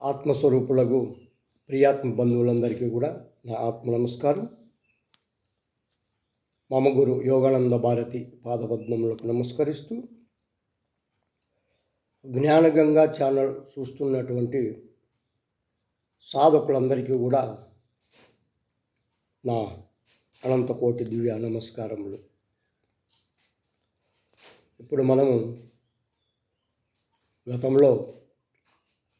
ఆత్మస్వరూపులకు ప్రియాత్మ బంధువులందరికీ కూడా నా ఆత్మ నమస్కారం. మమగురు యోగానంద భారతి పాదపద్మములకు నమస్కరిస్తూ జ్ఞానగంగా ఛానల్ చూస్తున్నటువంటి సాధకులందరికీ కూడా నా అనంతకోటి దివ్య నమస్కారములు. ఇప్పుడు మనము గతంలో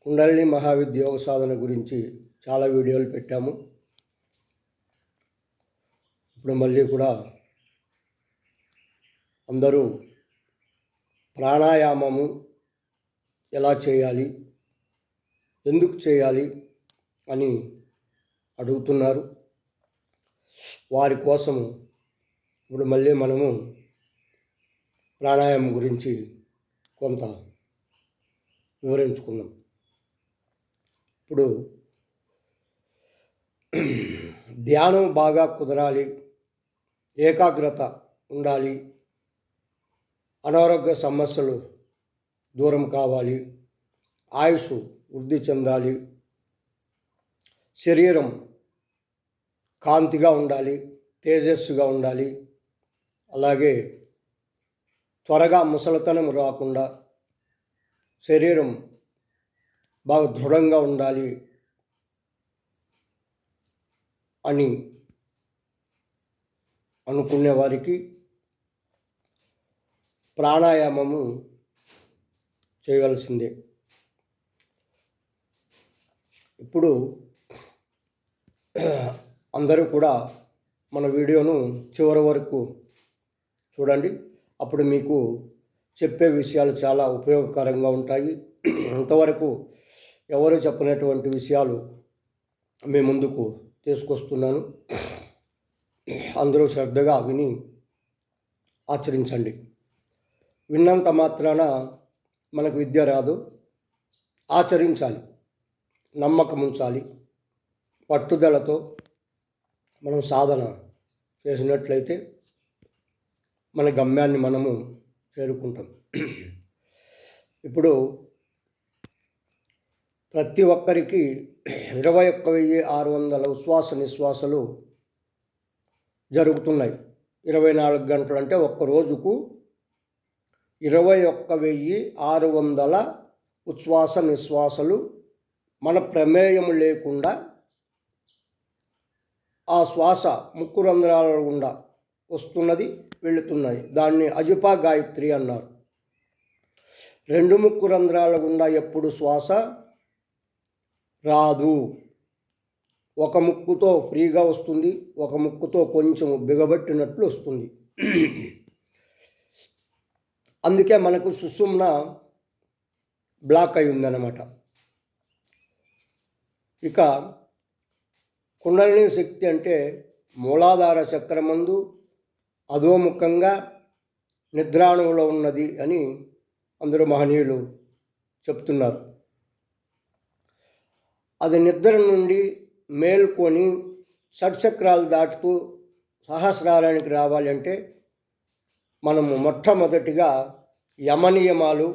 కుండలిని మహావిద్యోగ సాధన గురించి చాలా వీడియోలు పెట్టాము. ఇప్పుడు మళ్ళీ కూడా అందరూ ప్రాణాయామము ఎలా చేయాలి, ఎందుకు చేయాలి అని అడుగుతున్నారు. వారి కోసము ఇప్పుడు మళ్ళీ మనము ప్రాణాయామం గురించి కొంత వివరించుకుందాం. ఇప్పుడు ధ్యానం బాగా కుదరాలి, ఏకాగ్రత ఉండాలి, అనారోగ్య సమస్యలు దూరం కావాలి, ఆయుష్ వృద్ధి చెందాలి, శరీరం కాంతిగా ఉండాలి, తేజస్సుగా ఉండాలి, అలాగే త్వరగా ముసలితనం రాకుండా శరీరం బాగా దృఢంగా ఉండాలి అని అనుకునే వారికి ప్రాణాయామము చేయవలసిందే. ఇప్పుడు అందరూ కూడా మన వీడియోను చివరి వరకు చూడండి. అప్పుడు మీకు చెప్పే విషయాలు చాలా ఉపయోగకరంగా ఉంటాయి. ఇంతవరకు ఎవరు చెప్పినటువంటి విషయాలు మీ ముందుకు తీసుకొస్తున్నాను. అందరూ శ్రద్ధగా విని ఆచరించండి. విన్నంత మాత్రాన మనకు విద్య రాదు, ఆచరించాలి, నమ్మకం ఉంచాలి, పట్టుదలతో మనం సాధన చేసినట్లయితే మన గమ్యాన్ని మనము చేరుకుంటాం. ఇప్పుడు ప్రతి ఒక్కరికి 21,600 ఉచ్ఛ్వాస నిశ్వాసలు జరుగుతున్నాయి. 24 గంటలు అంటే ఒక్క రోజుకు 21,600 ఉచ్ఛ్వాస నిశ్వాసలు మన ప్రమేయం లేకుండా ఆ శ్వాస ముక్కు రంధ్రాల గుండా వస్తున్నది, వెళుతున్నాయి. దాన్ని అజుపా గాయత్రి అన్నారు. 2 ముక్కు రంధ్రాల గుండా ఎప్పుడు శ్వాస రాదు. ఒక ముక్కుతో ఫ్రీగా వస్తుంది, ఒక ముక్కుతో కొంచెం బిగబట్టినట్లు వస్తుంది. అందుకే మనకు సుషుమ్న బ్లాక్ అయి ఉందన్నమాట. ఇక కుండలిని శక్తి అంటే మూలాధార చక్రమందు అధోముఖంగా నిద్రాణువులో ఉన్నది అని అందరూ మహనీయులు చెప్తున్నారు. అది నిద్ర నుండి మేల్కొని షట్చక్రాలు దాటుతూ సహస్రారానికి రావాలి అంటే మనము మొట్టమొదటిగా యమనియమాలు,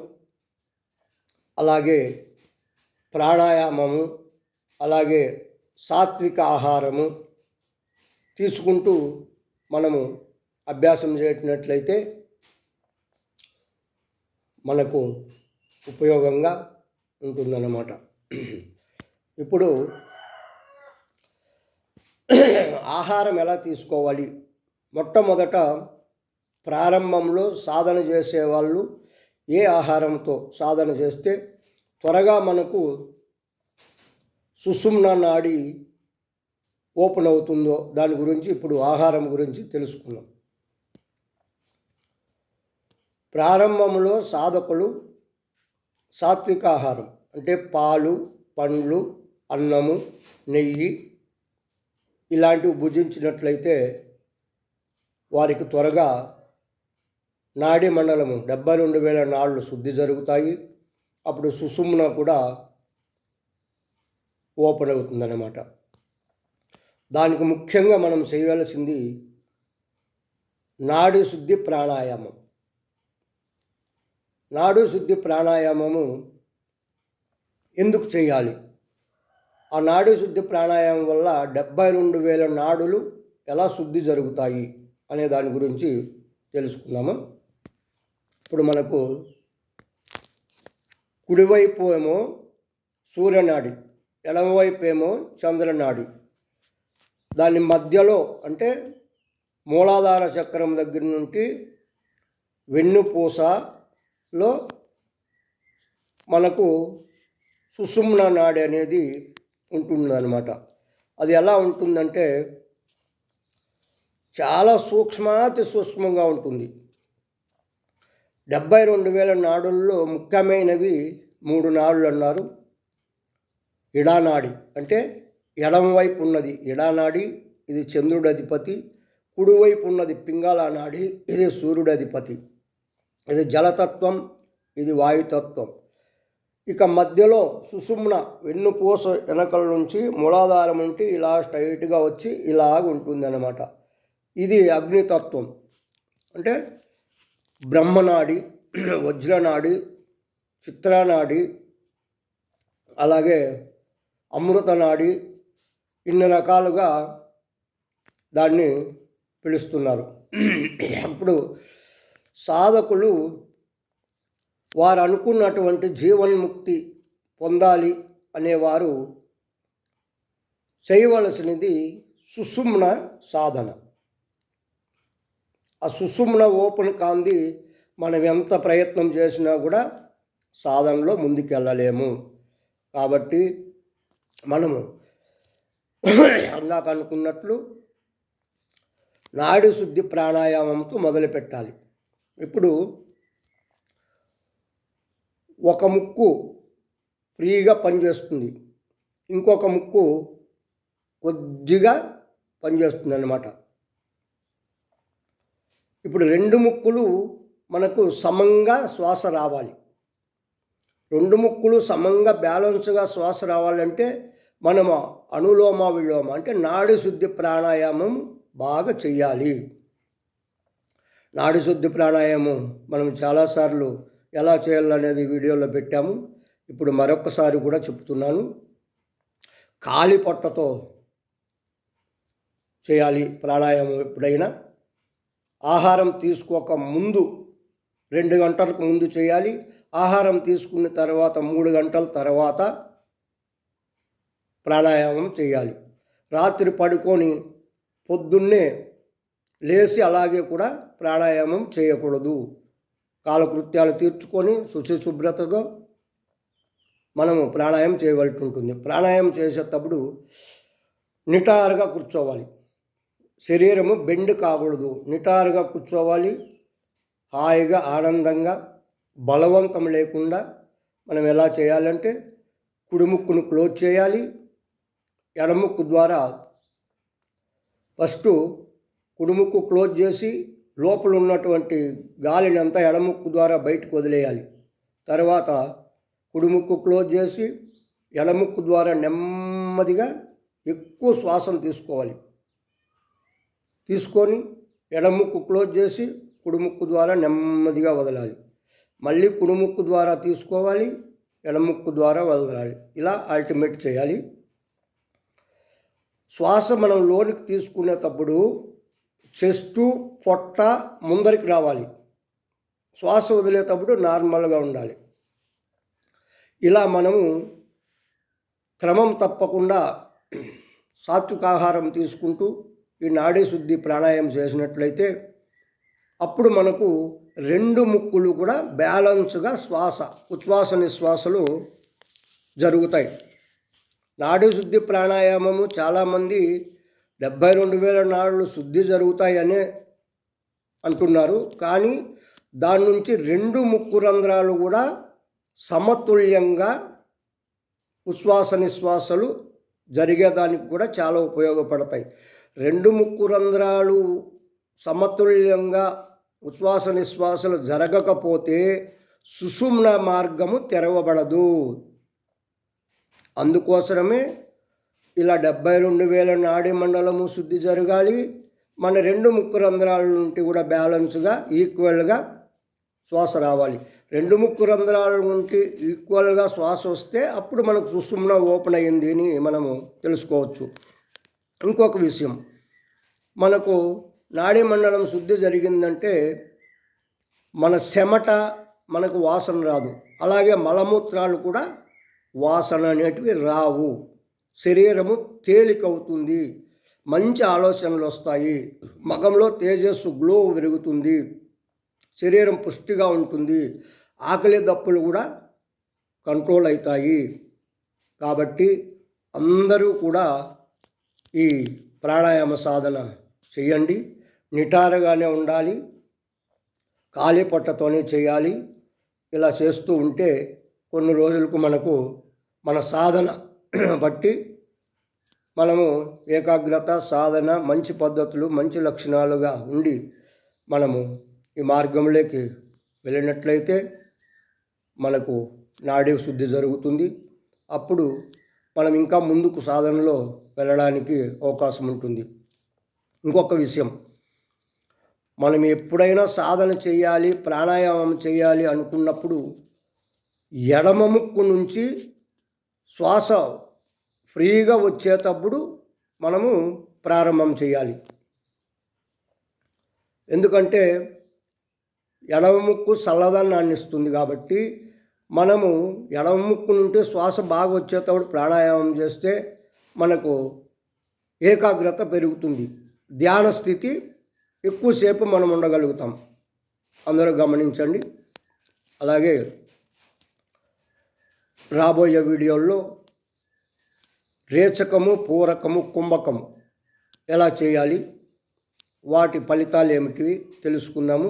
అలాగే ప్రాణాయామము, అలాగే సాత్విక ఆహారము తీసుకుంటూ మనము అభ్యాసం చేసినట్లయితే మనకు ఉపయోగంగా ఉంటుందన్నమాట. ఇప్పుడు ఆహారం ఎలా తీసుకోవాలి? మొట్టమొదట ప్రారంభంలో సాధన చేసేవాళ్ళు ఏ ఆహారంతో సాధన చేస్తే త్వరగా మనకు సుషుమ్న నాడి ఓపెన్ అవుతుందో దాని గురించి ఇప్పుడు ఆహారం గురించి తెలుసుకుందాం. ప్రారంభంలో సాధకులు సాత్విక ఆహారం అంటే పాలు, పండ్లు, అన్నము, నెయ్యి ఇలాంటివి భుజించినట్లయితే వారికి త్వరగా నాడీ మండలము 72,000 నాళ్ళు శుద్ధి జరుగుతాయి. అప్పుడు సుషుమ్న కూడా ఓపెన్ అవుతుందన్నమాట. దానికి ముఖ్యంగా మనం చేయవలసింది నాడీ శుద్ధి ప్రాణాయామం. నాడీ శుద్ధి ప్రాణాయామము ఎందుకు చేయాలి? ఆ నాడీ శుద్ధి ప్రాణాయామం వల్ల 72,000 నాడులు ఎలా శుద్ధి జరుగుతాయి అనే దాని గురించి తెలుసుకుందాము. ఇప్పుడు మనకు కుడివైపు ఏమో సూర్యనాడి, ఎడమవైపు ఏమో చంద్రనాడి. దాని మధ్యలో అంటే మూలాధార చక్రం దగ్గర నుండి వెన్నుపూసలో మనకు సుషుమ్న నాడి అనేది ఉంటుందన్నమాట. అది ఎలా ఉంటుందంటే చాలా సూక్ష్మాతి సూక్ష్మంగా ఉంటుంది. 72,000 నాడుల్లో ముఖ్యమైనవి 3 నాడులు అన్నారు. ఇడానాడి అంటే ఎడమవైపు ఉన్నది ఇడానాడి, ఇది చంద్రుడి అధిపతి. కుడివైపు ఉన్నది పింగళ నాడి, ఇది సూర్యుడి అధిపతి. ఇది జలతత్వం, ఇది వాయుతత్వం. ఇక మధ్యలో సుషుమ్న వెన్నుపూస వెనకల నుంచి మూలాధారం ఉంటే ఇలా స్ట్రైట్గా వచ్చి ఇలాగ ఉంటుంది అన్నమాట. ఇది అగ్నితత్వం అంటే బ్రహ్మనాడి, వజ్రనాడి, చిత్రనాడి, అలాగే అమృతనాడి, ఇన్ని రకాలుగా దాన్ని పిలుస్తున్నారు. ఇప్పుడు సాధకులు వారు అనుకున్నటువంటి జీవన్ముక్తి పొందాలి అనేవారు చేయవలసినది సుషుమ్న సాధన. ఆ సుషుమ్న ఓపెన్ కాంది మనం ఎంత ప్రయత్నం చేసినా కూడా సాధనలో ముందుకెళ్ళలేము. కాబట్టి మనము అందాక అనుకున్నట్లు నాడి శుద్ధి ప్రాణాయామంతో మొదలుపెట్టాలి. ఇప్పుడు ఒక ముక్కు ఫ్రీగా పనిచేస్తుంది, ఇంకొక ముక్కు కొద్దిగా పనిచేస్తుంది అన్నమాట. ఇప్పుడు 2 ముక్కులు మనకు సమంగా శ్వాస రావాలి. 2 ముక్కులు సమంగా బ్యాలెన్స్గా శ్వాస రావాలంటే మనము అనులోమ విలోమ అంటే నాడి శుద్ధి ప్రాణాయామం బాగా చెయ్యాలి. నాడి శుద్ధి ప్రాణాయామం మనం చాలాసార్లు ఎలా చేయాలనేది వీడియోలో పెట్టాము. ఇప్పుడు మరొకసారి కూడా చెప్తున్నాను. ఖాళీ పొట్టతో చేయాలి ప్రాణాయామం. ఎప్పుడైనా ఆహారం తీసుకోక ముందు 2 గంటలకు ముందు చేయాలి. ఆహారం తీసుకున్న తర్వాత 3 గంటల తర్వాత ప్రాణాయామం చేయాలి. రాత్రి పడుకొని పొద్దున్నే లేచి అలాగే కూడా ప్రాణాయామం చేయకూడదు. కాలకృత్యాలు తీర్చుకొని శుభ్రతగా మనము ప్రాణాయామం చేయవలసి ఉంటుంది. ప్రాణాయామం చేసేటప్పుడు నిటారుగా కూర్చోవాలి. శరీరము బెండ్ కాకూడదు. నిటారుగా కూర్చోవాలి. హాయిగా ఆనందంగా బలవంతం లేకుండా మనం ఎలా చేయాలంటే కుడిముక్కును క్లోజ్ చేయాలి. ఎడముక్కు ద్వారా ఫస్ట్ కుడిముక్కు క్లోజ్ చేసి లోపల ఉన్నటువంటి గాలిని అంతా ఎడముక్కు ద్వారా బయటకు వదిలేయాలి. తర్వాత కుడిముక్కు క్లోజ్ చేసి ఎడముక్కు ద్వారా నెమ్మదిగా ఎక్కువ శ్వాసను తీసుకోవాలి. తీసుకొని ఎడముక్కు క్లోజ్ చేసి కుడిముక్కు ద్వారా నెమ్మదిగా వదలాలి. మళ్ళీ కుడిముక్కు ద్వారా తీసుకోవాలి, ఎడముక్కు ద్వారా వదలాలి. ఇలా అల్టిమేట్ చేయాలి. శ్వాస మనం లోనికి తీసుకునేటప్పుడు చెస్టు పొట్ట ముందరికి రావాలి. శ్వాస వదిలేటప్పుడు నార్మల్గా ఉండాలి. ఇలా మనము క్రమం తప్పకుండా సాత్విక ఆహారం తీసుకుంటూ ఈ నాడీ శుద్ధి ప్రాణాయామం చేసినట్లయితే అప్పుడు మనకు 2 ముక్కులు కూడా బ్యాలెన్స్గా ఉచ్ఛ్వాస నిశ్వాసలు జరుగుతాయి. నాడీ శుద్ధి ప్రాణాయామము చాలామంది 72,000 నాడులు శుద్ధి జరుగుతాయనే అంటున్నారు. కానీ దాని నుంచి 2 ముక్కు రంధ్రాలు కూడా సమతుల్యంగా ఉచ్ఛ్వాస నిశ్వాసలు జరిగేదానికి కూడా చాలా ఉపయోగపడతాయి. 2 ముక్కు రంధ్రాలు సమతుల్యంగా ఉచ్ఛ్వాస నిశ్వాసలు జరగకపోతే సుషుమ్న మార్గము తెరవబడదు. అందుకోసమే ఇలా 72,000 నాడీ మండలము శుద్ధి జరగాలి. మన 2 ముక్కు రంధ్రాల నుండి కూడా బ్యాలెన్స్గా ఈక్వల్గా శ్వాస రావాలి. రెండు ముక్కు రంధ్రాల నుండి ఈక్వల్గా శ్వాస వస్తే అప్పుడు మనకు సుషుమ్న ఓపెన్ అయ్యింది అని మనము తెలుసుకోవచ్చు. ఇంకొక విషయం, మనకు నాడీ మండలం శుద్ధి జరిగిందంటే మన చెమట మనకు వాసన రాదు, అలాగే మలమూత్రాలు కూడా వాసన అనేటివి రావు, శరీరము తేలికవుతుంది, మంచి ఆలోచనలు వస్తాయి, మగంలో తేజస్సు గ్లో పెరుగుతుంది, శరీరం పుష్టిగా ఉంటుంది, ఆకలి దప్పులు కూడా కంట్రోల్ అవుతాయి. కాబట్టి అందరూ కూడా ఈ ప్రాణాయామ సాధన చేయండి. నిటారుగానే ఉండాలి, ఖాళీ పొట్టతోనే చేయాలి. ఇలా చేస్తూ ఉంటే కొన్ని రోజులకు మనకు మన సాధన బట్టి మనము ఏకాగ్రత, సాధన, మంచి పద్ధతులు, మంచి లక్షణాలుగా ఉండి మనము ఈ మార్గంలోకి వెళ్ళినట్లయితే మనకు నాడీ శుద్ధి జరుగుతుంది. అప్పుడు మనం ఇంకా ముందుకు సాధనలో వెళ్ళడానికి అవకాశం ఉంటుంది. ఇంకొక విషయం, మనం ఎప్పుడైనా సాధన చేయాలి, ప్రాణాయామం చేయాలి అనుకున్నప్పుడు ఎడమ ముక్కు నుంచి శ్వాస ఫ్రీగా వచ్చేటప్పుడు మనము ప్రారంభం చేయాలి. ఎందుకంటే ఎడమ ముక్కు చల్లదనాన్ని ఇస్తుంది కాబట్టి మనము ఎడమ ముక్కు నుండి శ్వాస బాగా వచ్చేటప్పుడు ప్రాణాయామం చేస్తే మనకు ఏకాగ్రత పెరుగుతుంది, ధ్యాన స్థితి ఎక్కువసేపు మనం ఉండగలుగుతాం. అందరూ గమనించండి. అలాగే రాబోయే వీడియోల్లో రేచకము, పూరకము, కుంభకము ఎలా చేయాలి, వాటి ఫలితాలు ఏమిటివి తెలుసుకుందాము.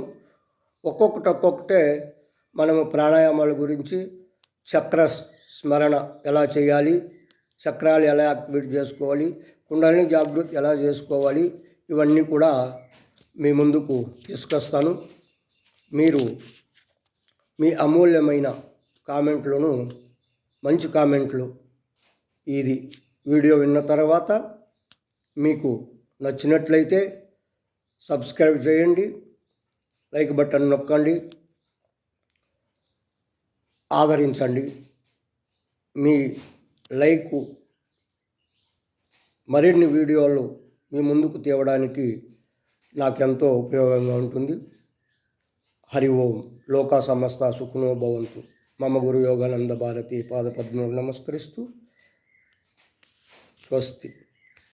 ఒక్కొక్కటే మనము ప్రాణాయామాల గురించి, చక్ర స్మరణ ఎలా చేయాలి, చక్రాలు ఎలా యాక్టివేట్ చేసుకోవాలి, కుండలిని జాగృతి ఎలా చేసుకోవాలి, ఇవన్నీ కూడా మీ ముందుకు తీసుకొస్తాను. మీరు మీ అమూల్యమైన కామెంట్లను, మంచి కామెంట్లు ఇది వీడియో విన్న తర్వాత మీకు నచ్చినట్లయితే సబ్స్క్రైబ్ చేయండి, లైక్ బటన్ నొక్కండి, ఆదరించండి. మీ లైకు మరిన్ని వీడియోలు మీ ముందుకు తేవడానికి నాకెంతో ఉపయోగంగా ఉంటుంది. హరి ఓం. లోకా సమస్త సుఖినో భవంతు. మమ గురు యోగానంద భారతి పాదపద్మములకు నమస్కరిస్తూ స్వస్తి.